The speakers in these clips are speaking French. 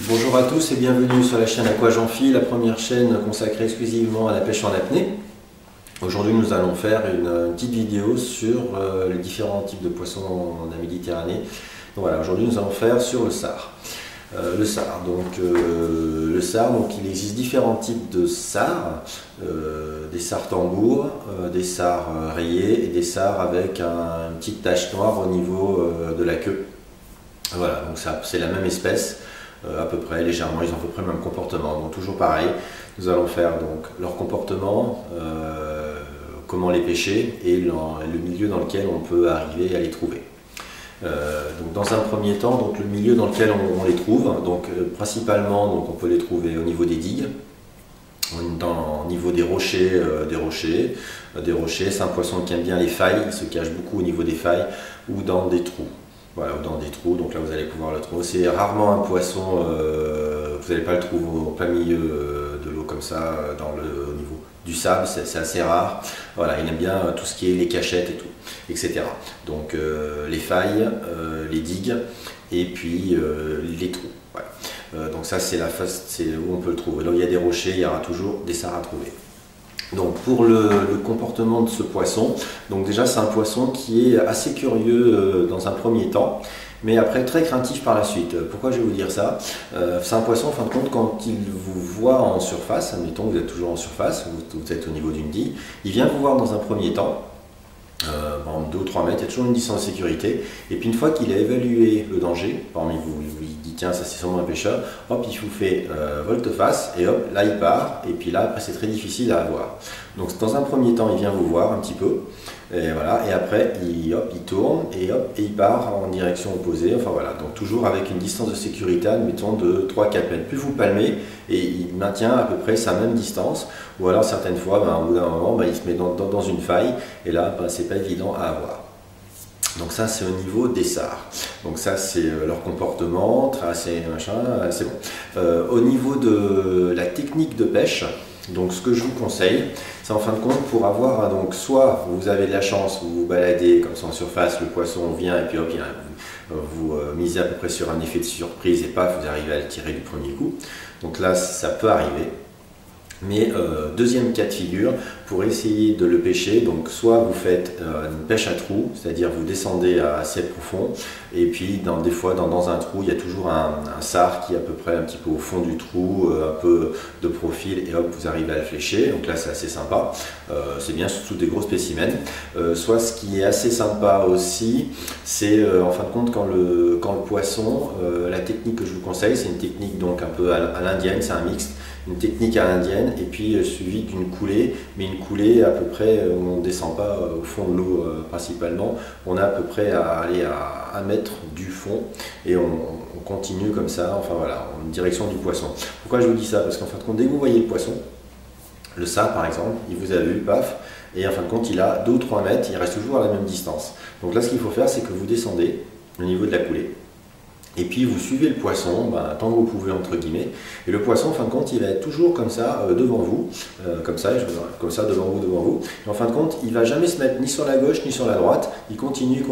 Bonjour à tous et bienvenue sur la chaîne Aqua Jean-Phi, la première chaîne consacrée exclusivement à la pêche en apnée. Aujourd'hui nous allons faire une petite vidéo sur les différents types de poissons en Méditerranée. Donc voilà, aujourd'hui nous allons faire sur le sard. Le sard, donc il existe différents types de sards, des sards tambours, des sards rayés et des sards avec une petite tache noire au niveau de la queue. Voilà, donc c'est la même espèce. À peu près, légèrement, ils ont à peu près le même comportement. Donc toujours pareil, nous allons faire donc leur comportement, comment les pêcher et le milieu dans lequel on peut arriver à les trouver. Donc dans un premier temps, donc le milieu dans lequel on les trouve, donc principalement donc on peut les trouver au niveau des digues, au niveau des rochers, c'est un poisson qui aime bien les failles, il se cache beaucoup au niveau des failles ou dans des trous. Voilà, ou dans des trous, donc là vous allez pouvoir le trouver. C'est rarement un poisson, vous n'allez pas le trouver au plein milieu de l'eau comme ça, au niveau du sable, c'est assez rare. Voilà, il aime bien tout ce qui est les cachettes et tout, etc. Donc les failles, les digues et puis les trous. Voilà. Donc ça c'est où on peut le trouver. Donc il y a des rochers, il y aura toujours des sards à trouver. Donc pour le comportement de ce poisson, donc déjà c'est un poisson qui est assez curieux dans un premier temps, mais après très craintif par la suite. Pourquoi je vais vous dire ça? C'est un poisson en fin de compte quand il vous voit en surface, admettons que vous êtes toujours en surface, vous êtes au niveau d'une digue, il vient vous voir dans un premier temps, en 2 ou 3 mètres, il y a toujours une distance de sécurité, et puis une fois qu'il a évalué le danger, parmi vous, il dit tiens ça c'est sûrement un pêcheur, hop il vous fait volte-face, et hop là il part, et puis là après c'est très difficile à avoir. Donc dans un premier temps il vient vous voir un petit peu, et voilà, et après il tourne, et il part en direction opposée, enfin voilà, donc toujours avec une distance de sécurité, admettons de 3-4 mètres, plus vous palmez, et il maintient à peu près sa même distance, ou alors certaines fois, au bout d'un moment, il se met dans une faille, et là c'est pas évident à avoir. Donc ça c'est au niveau des sards. Donc ça c'est leur comportement, tracé, machin, c'est bon. Au niveau de la technique de pêche, donc ce que je vous conseille, c'est en fin de compte pour avoir, donc soit vous avez de la chance, vous vous baladez comme ça en surface, le poisson vient et puis hop, vous misez à peu près sur un effet de surprise et paf, vous arrivez à le tirer du premier coup. Donc là ça peut arriver. Mais deuxième cas de figure, pour essayer de le pêcher, donc soit vous faites une pêche à trous, c'est-à-dire vous descendez assez profond, et puis des fois dans un trou, il y a toujours un sard qui est à peu près un petit peu au fond du trou, un peu de profil, et hop, vous arrivez à le flécher, donc là c'est assez sympa, c'est bien surtout des gros spécimens. Soit ce qui est assez sympa aussi, c'est en fin de compte quand le poisson, la technique que je vous conseille, c'est une technique donc un peu à l'indienne, c'est un mixte, une technique à l'indienne et puis suivie d'une coulée, mais une coulée à peu près où on ne descend pas au fond de l'eau principalement, on a à peu près à aller à 1 mètre du fond et on continue comme ça, enfin voilà, en direction du poisson. Pourquoi je vous dis ça? Parce qu'en fin de compte, dès que vous voyez le poisson, le sard par exemple, il vous a vu, paf, et en fin de compte il a 2 ou 3 mètres, il reste toujours à la même distance. Donc là ce qu'il faut faire, c'est que vous descendez au niveau de la coulée. Et puis vous suivez le poisson, tant que vous pouvez entre guillemets, et le poisson en fin de compte il va être toujours comme ça devant vous, comme ça devant vous, et en fin de compte il ne va jamais se mettre ni sur la gauche ni sur la droite, il continue,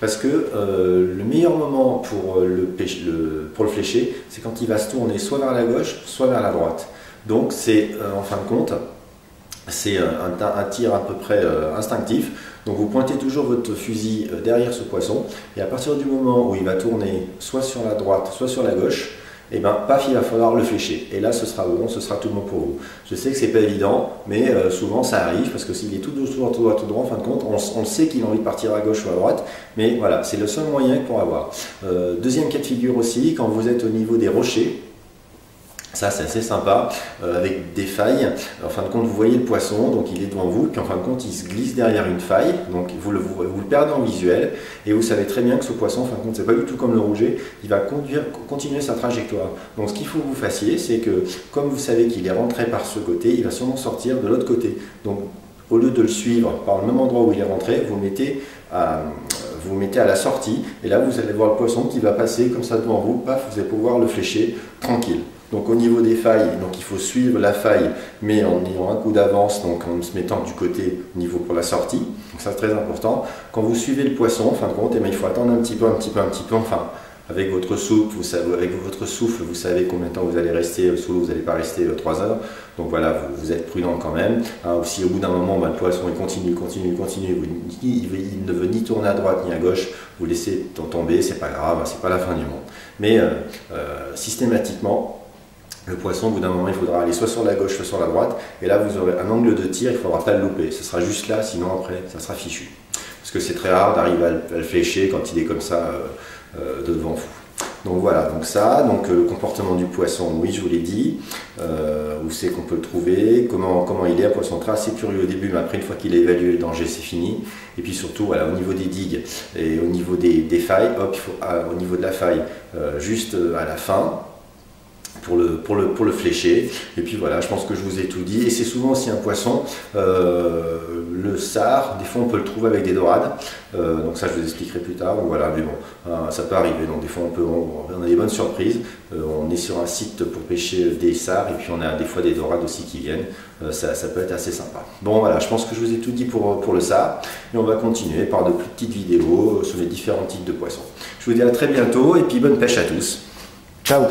parce que le meilleur moment pour le flécher, c'est quand il va se tourner soit vers la gauche, soit vers la droite. Donc c'est en fin de compte, c'est un tir à peu près instinctif. Donc vous pointez toujours votre fusil derrière ce poisson et à partir du moment où il va tourner soit sur la droite, soit sur la gauche, et paf, il va falloir le flécher. Et là, ce sera bon, ce sera tout bon pour vous. Je sais que c'est pas évident, mais souvent ça arrive parce que s'il est tout droit, en fin de compte, on sait qu'il a envie de partir à gauche ou à droite, mais voilà, c'est le seul moyen pour avoir. Deuxième cas de figure aussi, quand vous êtes au niveau des rochers. Ça c'est assez sympa, avec des failles. En fin de compte, vous voyez le poisson, donc il est devant vous, puis en fin de compte, il se glisse derrière une faille, donc vous le perdez en visuel, et vous savez très bien que ce poisson, en fin de compte, c'est pas du tout comme le rouget, il va continuer sa trajectoire. Donc ce qu'il faut que vous fassiez, c'est que, comme vous savez qu'il est rentré par ce côté, il va sûrement sortir de l'autre côté. Donc au lieu de le suivre par le même endroit où il est rentré, vous mettez à la sortie, et là vous allez voir le poisson qui va passer comme ça devant vous, paf, vous allez pouvoir le flécher tranquille. Donc au niveau des failles, donc il faut suivre la faille, mais en ayant un coup d'avance, donc en se mettant du côté au niveau pour la sortie. Donc ça c'est très important. Quand vous suivez le poisson, en fin de compte, il faut attendre un petit peu, enfin Avec votre souffle, vous savez combien de temps vous allez rester sous l'eau, vous n'allez pas rester 3 heures. Donc voilà, vous êtes prudent quand même. Si au bout d'un moment, le poisson il continue, il ne veut ni tourner à droite ni à gauche, vous laissez tomber, c'est pas grave, c'est pas la fin du monde. Mais systématiquement, le poisson, au bout d'un moment, il faudra aller soit sur la gauche, soit sur la droite. Et là, vous aurez un angle de tir, il ne faudra pas le louper. Ce sera juste là, sinon après, ça sera fichu. Parce que c'est très rare d'arriver à le flécher quand il est comme ça devant vous. Donc voilà, donc le comportement du poisson, oui, je vous l'ai dit. Où c'est qu'on peut le trouver, comment il est, un poisson très assez curieux au début, mais après, une fois qu'il a évalué le danger, c'est fini. Et puis surtout, voilà, au niveau des digues et au niveau des failles, hop, il faut, au niveau de la faille, juste à la fin, pour le flécher. Et puis voilà, je pense que je vous ai tout dit. Et c'est souvent aussi un poisson, le sard, des fois on peut le trouver avec des dorades. Donc ça je vous expliquerai plus tard. Donc voilà, mais bon, ça peut arriver. Donc des fois on a des bonnes surprises. On est sur un site pour pêcher des sards et puis on a des fois des dorades aussi qui viennent. Ça peut être assez sympa. Bon voilà, je pense que je vous ai tout dit pour le sard. Et on va continuer par de plus petites vidéos sur les différents types de poissons. Je vous dis à très bientôt et puis bonne pêche à tous. Ciao!